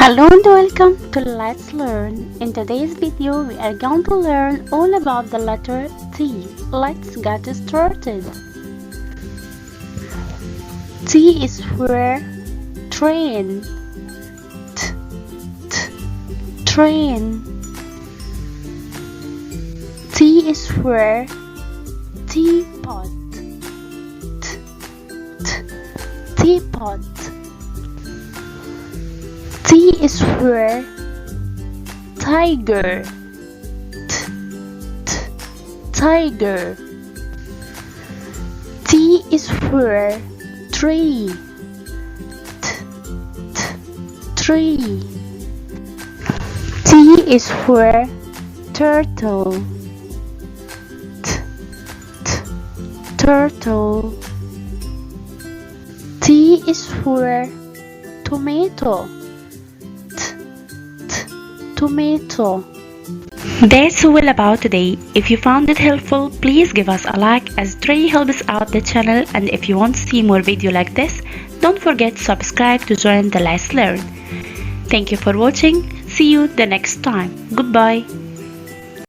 Hello and welcome to Let's Learn. In today's video, we are going to learn all about the letter T. Let's get started. T is for train. Train. T is for teapot. Teapot. T is for tiger. Tiger. T is for tree. Tree. T is for turtle. Turtle. T is for tomato. Tomato. That's all about today. If you found it helpful, please give us a like as it really helps out the channel, and if you want to see more videos like this, don't forget to subscribe to join the Let's Learn. Thank you for watching. See you the next time. Goodbye.